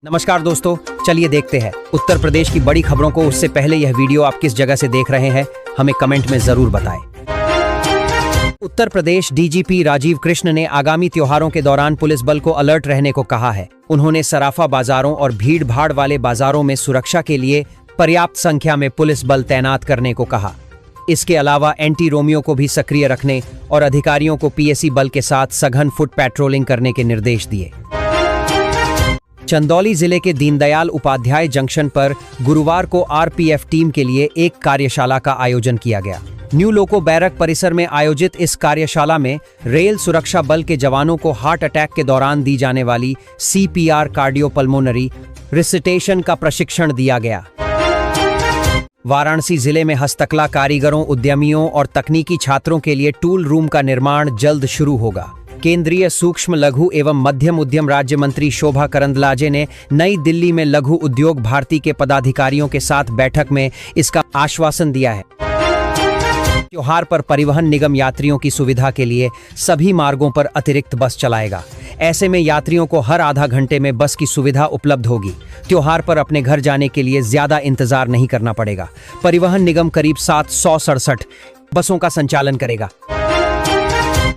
नमस्कार दोस्तों, चलिए देखते हैं उत्तर प्रदेश की बड़ी खबरों को। उससे पहले यह वीडियो आप किस जगह से देख रहे हैं हमें कमेंट में जरूर बताएं। उत्तर प्रदेश डीजीपी राजीव कृष्ण ने आगामी त्योहारों के दौरान पुलिस बल को अलर्ट रहने को कहा है। उन्होंने सराफा बाजारों और भीड़ भाड़ वाले बाजारों में सुरक्षा के लिए पर्याप्त संख्या में पुलिस बल तैनात करने को कहा। इसके अलावा एंटी रोमियो को भी सक्रिय रखने और अधिकारियों को पीएसी बल के साथ सघन फुट पेट्रोलिंग करने के निर्देश दिए। चंदौली जिले के दीनदयाल उपाध्याय जंक्शन पर गुरुवार को आरपीएफ टीम के लिए एक कार्यशाला का आयोजन किया गया। न्यू लोको बैरक परिसर में आयोजित इस कार्यशाला में रेल सुरक्षा बल के जवानों को हार्ट अटैक के दौरान दी जाने वाली सीपीआर कार्डियोपल्मोनरी रिसिटेशन का प्रशिक्षण दिया गया। वाराणसी जिले में हस्तकला कारीगरों, उद्यमियों और तकनीकी छात्रों के लिए टूल रूम का निर्माण जल्द शुरू होगा। केंद्रीय सूक्ष्म लघु एवं मध्यम उद्यम राज्य मंत्री शोभा करंदलाजे ने नई दिल्ली में लघु उद्योग भारती के पदाधिकारियों के साथ बैठक में इसका आश्वासन दिया है। त्योहार पर परिवहन निगम यात्रियों की सुविधा के लिए सभी मार्गों पर अतिरिक्त बस चलाएगा। ऐसे में यात्रियों को हर आधा घंटे में बस की सुविधा उपलब्ध होगी। त्योहार पर अपने घर जाने के लिए ज्यादा इंतजार नहीं करना पड़ेगा। परिवहन निगम करीब 767 बसों का संचालन करेगा।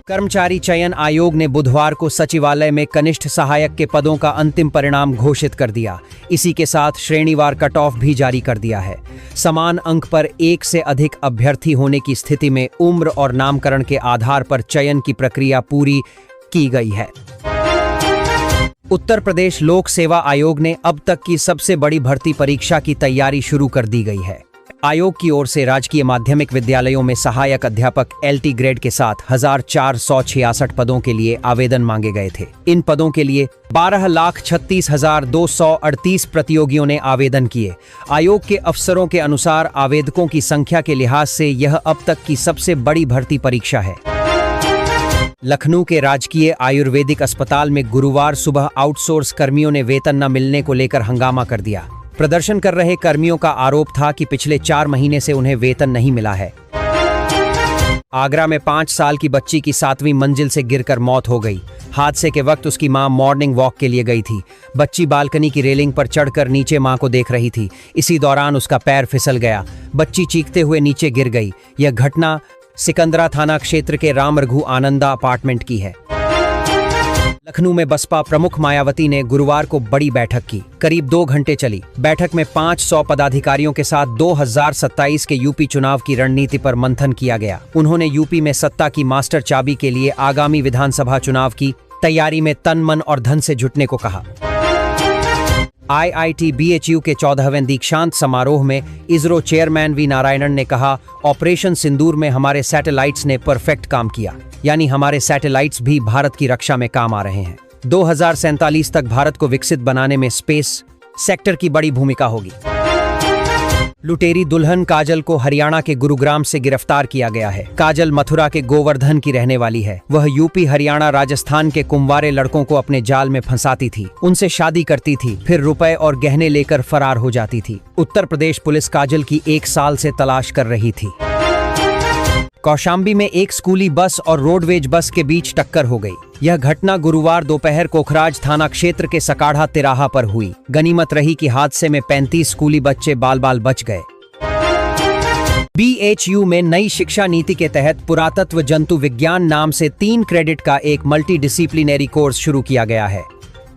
कर्मचारी चयन आयोग ने बुधवार को सचिवालय में कनिष्ठ सहायक के पदों का अंतिम परिणाम घोषित कर दिया। इसी के साथ श्रेणीवार कट ऑफ भी जारी कर दिया है। समान अंक पर एक से अधिक अभ्यर्थी होने की स्थिति में उम्र और नामकरण के आधार पर चयन की प्रक्रिया पूरी की गई है। उत्तर प्रदेश लोक सेवा आयोग ने अब तक की सबसे बड़ी भर्ती परीक्षा की तैयारी शुरू कर दी गई है। आयोग की ओर से राजकीय माध्यमिक विद्यालयों में सहायक अध्यापक एलटी ग्रेड के साथ 1466 पदों के लिए आवेदन मांगे गए थे। इन पदों के लिए 12,36,238 प्रतियोगियों ने आवेदन किए। आयोग के अफसरों के अनुसार आवेदकों की संख्या के लिहाज से यह अब तक की सबसे बड़ी भर्ती परीक्षा है। लखनऊ के राजकीय आयुर्वेदिक अस्पताल में गुरुवार सुबह आउटसोर्स कर्मियों ने वेतन न मिलने को लेकर हंगामा कर दिया। प्रदर्शन कर रहे कर्मियों का आरोप था कि पिछले 4 महीने से उन्हें वेतन नहीं मिला है। आगरा में 5 साल की बच्ची की 7वीं मंजिल से गिरकर मौत हो गई। हादसे के वक्त उसकी मां मॉर्निंग वॉक के लिए गई थी। बच्ची बालकनी की रेलिंग पर चढ़कर नीचे मां को देख रही थी। इसी दौरान उसका पैर फिसल गया। बच्ची चीखते हुए नीचे गिर गई। यह घटना सिकंदरा थाना क्षेत्र के राम रघु आनंदा अपार्टमेंट की है। लखनऊ में बसपा प्रमुख मायावती ने गुरुवार को बड़ी बैठक की। करीब 2 घंटे चली बैठक में 500 पदाधिकारियों के साथ 2027 के यूपी चुनाव की रणनीति पर मंथन किया गया। उन्होंने यूपी में सत्ता की मास्टर चाबी के लिए आगामी विधानसभा चुनाव की तैयारी में तन मन और धन से जुटने को कहा। आईआईटी बीएचयू के 14वें दीक्षांत समारोह में इसरो चेयरमैन वी नारायणन ने कहा, ऑपरेशन सिंदूर में हमारे सैटेलाइट्स ने परफेक्ट काम किया। यानी हमारे सैटेलाइट्स भी भारत की रक्षा में काम आ रहे हैं। 2047 तक भारत को विकसित बनाने में स्पेस सेक्टर की बड़ी भूमिका होगी। लुटेरी दुल्हन काजल को हरियाणा के गुरुग्राम से गिरफ्तार किया गया है। काजल मथुरा के गोवर्धन की रहने वाली है। वह यूपी, हरियाणा, राजस्थान के कुंवारे लड़कों को अपने जाल में फंसाती थी, उनसे शादी करती थी, फिर रुपए और गहने लेकर फरार हो जाती थी। उत्तर प्रदेश पुलिस काजल की 1 साल से तलाश कर रही थी। कौशाम्बी में एक स्कूली बस और रोडवेज बस के बीच टक्कर हो गई। यह घटना गुरुवार दोपहर कोखराज थाना क्षेत्र के सकाढ़ा तिराहा पर हुई। गनीमत रही कि हादसे में 35 स्कूली बच्चे बाल बच गए। बीएचयू में नई शिक्षा नीति के तहत पुरातत्व जंतु विज्ञान नाम से 3 क्रेडिट का एक मल्टी डिसिप्लिनरी कोर्स शुरू किया गया है।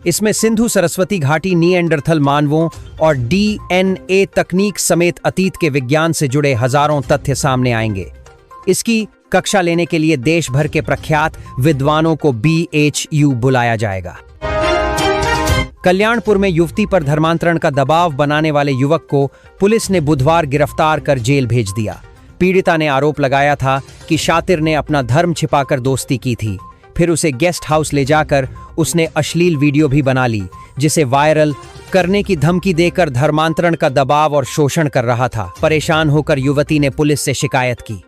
इसमें सिंधु सरस्वती घाटी, निएंडरथल मानवों और डीएनए तकनीक समेत अतीत के विज्ञान से जुड़े हजारों तथ्य सामने आएंगे। इसकी कक्षा लेने के लिए देश भर के प्रख्यात विद्वानों को बीएचयू बुलाया जाएगा। कल्याणपुर में युवती पर धर्मांतरण का दबाव बनाने वाले युवक को पुलिस ने बुधवार गिरफ्तार कर जेल भेज दिया। पीड़िता ने आरोप लगाया था कि शातिर ने अपना धर्म छिपाकर दोस्ती की थी। फिर उसे गेस्ट हाउस ले जाकर उसने अश्लील वीडियो भी बना ली, जिसे वायरल करने की धमकी देकर धर्मांतरण का दबाव और शोषण कर रहा था। परेशान होकर युवती ने पुलिस से शिकायत की।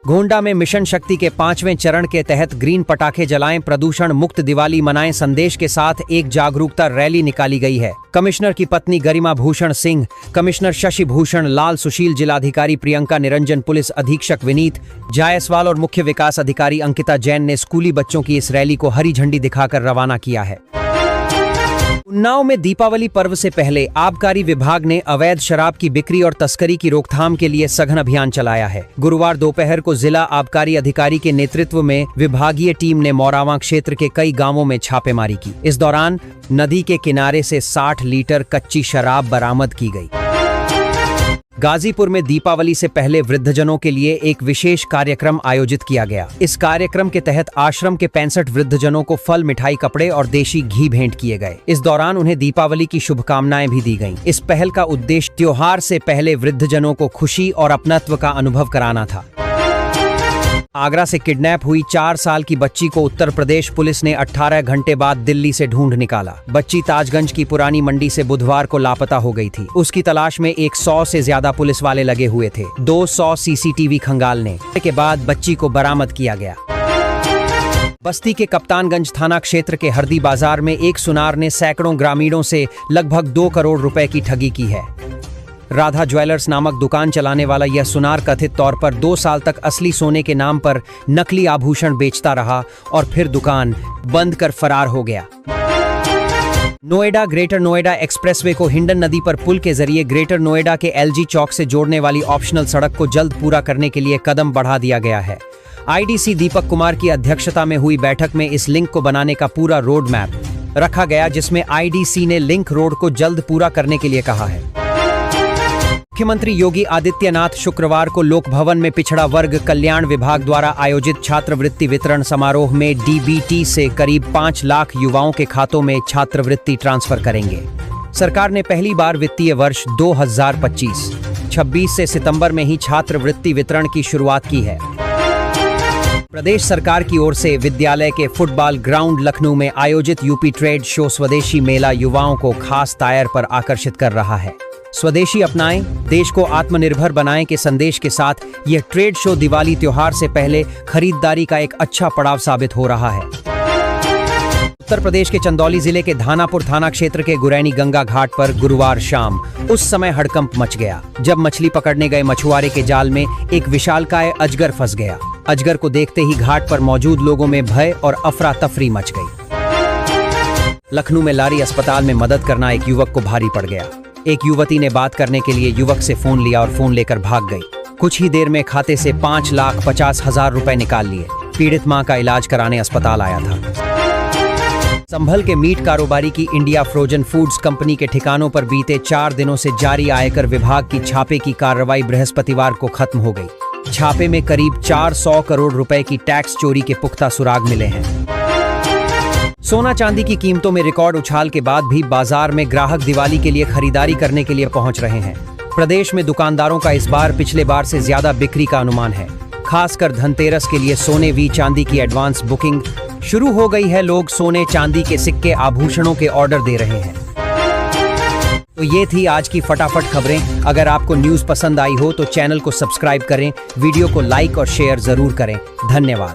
गोंडा में मिशन शक्ति के 5वें चरण के तहत ग्रीन पटाखे जलाएं, प्रदूषण मुक्त दिवाली मनाएं संदेश के साथ एक जागरूकता रैली निकाली गई है। कमिश्नर की पत्नी गरिमा भूषण सिंह, कमिश्नर शशि भूषण लाल, सुशील, जिलाधिकारी प्रियंका निरंजन, पुलिस अधीक्षक विनीत जायसवाल और मुख्य विकास अधिकारी अंकिता जैन ने स्कूली बच्चों की इस रैली को हरी झंडी दिखाकर रवाना किया है। उन्नाव में दीपावली पर्व से पहले आबकारी विभाग ने अवैध शराब की बिक्री और तस्करी की रोकथाम के लिए सघन अभियान चलाया है। गुरुवार दोपहर को जिला आबकारी अधिकारी के नेतृत्व में विभागीय टीम ने मोरावा क्षेत्र के कई गांवों में छापेमारी की। इस दौरान नदी के किनारे से 60 लीटर कच्ची शराब बरामद की गई। गाजीपुर में दीपावली से पहले वृद्धजनों के लिए एक विशेष कार्यक्रम आयोजित किया गया। इस कार्यक्रम के तहत आश्रम के 65 वृद्धजनों को फल, मिठाई, कपड़े और देशी घी भेंट किए गए। इस दौरान उन्हें दीपावली की शुभकामनाएं भी दी गईं। इस पहल का उद्देश्य त्योहार से पहले वृद्धजनों को खुशी और अपनत्व का अनुभव कराना था। आगरा से किडनैप हुई 4 साल की बच्ची को उत्तर प्रदेश पुलिस ने 18 घंटे बाद दिल्ली से ढूंढ निकाला। बच्ची ताजगंज की पुरानी मंडी से बुधवार को लापता हो गई थी। उसकी तलाश में 100 से ज्यादा पुलिस वाले लगे हुए थे। 200 सीसीटीवी खंगालने के बाद बच्ची को बरामद किया गया। बस्ती के कप्तानगंज थाना क्षेत्र के हरदी बाजार में एक सुनार ने सैकड़ों ग्रामीणों से लगभग 2 करोड़ रुपए की ठगी की है। राधा ज्वेलर्स नामक दुकान चलाने वाला यह सुनार कथित तौर पर 2 साल तक असली सोने के नाम पर नकली आभूषण बेचता रहा और फिर दुकान बंद कर फरार हो गया। नोएडा ग्रेटर नोएडा एक्सप्रेसवे को हिंडन नदी पर पुल के जरिए ग्रेटर नोएडा के एलजी चौक से जोड़ने वाली ऑप्शनल सड़क को जल्द पूरा करने के लिए कदम बढ़ा दिया गया है। आईडीसी दीपक कुमार की अध्यक्षता में हुई बैठक में इस लिंक को बनाने का पूरा रोड मैप रखा गया, जिसमें आईडीसी ने लिंक रोड को जल्द पूरा करने के लिए कहा है। मुख्यमंत्री योगी आदित्यनाथ शुक्रवार को लोक भवन में पिछड़ा वर्ग कल्याण विभाग द्वारा आयोजित छात्रवृत्ति वितरण समारोह में डीबीटी से करीब 5 लाख युवाओं के खातों में छात्रवृत्ति ट्रांसफर करेंगे। सरकार ने पहली बार वित्तीय वर्ष 2025-26 से सितंबर में ही छात्रवृत्ति वितरण की शुरुआत की है। प्रदेश सरकार की ओर से विद्यालय के फुटबॉल ग्राउंड लखनऊ में आयोजित यूपी ट्रेड शो स्वदेशी मेला युवाओं को खास टायर पर आकर्षित कर रहा है। स्वदेशी अपनाएं, देश को आत्मनिर्भर बनाएं के संदेश के साथ यह ट्रेड शो दिवाली त्योहार से पहले खरीदारी का एक अच्छा पड़ाव साबित हो रहा है। उत्तर प्रदेश के चंदौली जिले के धानापुर थाना क्षेत्र के गुरैनी गंगा घाट पर गुरुवार शाम उस समय हड़कंप मच गया जब मछली पकड़ने गए मछुआरे के जाल में एक विशालकाय अजगर फंस गया। अजगर को देखते ही घाट पर मौजूद लोगों में भय और अफरा तफरी मच गई। लखनऊ में लारी अस्पताल में मदद करना एक युवक को भारी पड़ गया। एक युवती ने बात करने के लिए युवक से फोन लिया और फोन लेकर भाग गई। कुछ ही देर में खाते से 5,50,000 रुपए निकाल लिए। पीड़ित मां का इलाज कराने अस्पताल आया था। संभल के मीट कारोबारी की इंडिया फ्रोजन फूड्स कंपनी के ठिकानों पर बीते 4 दिनों से जारी आयकर विभाग की छापे की कार्रवाई बृहस्पतिवार को खत्म हो गई। छापे में करीब 400 करोड़ रुपए की टैक्स चोरी के पुख्ता सुराग मिले हैं। सोना चांदी की कीमतों में रिकॉर्ड उछाल के बाद भी बाजार में ग्राहक दिवाली के लिए खरीदारी करने के लिए पहुंच रहे हैं। प्रदेश में दुकानदारों का इस बार पिछले बार से ज्यादा बिक्री का अनुमान है। खासकर धनतेरस के लिए सोने व चांदी की एडवांस बुकिंग शुरू हो गई है। लोग सोने चांदी के सिक्के आभूषणों के ऑर्डर दे रहे हैं। तो ये थी आज की फटाफट खबरें। अगर आपको न्यूज़ पसंद आई हो तो चैनल को सब्सक्राइब करें, वीडियो को लाइक और शेयर जरूर करें। धन्यवाद।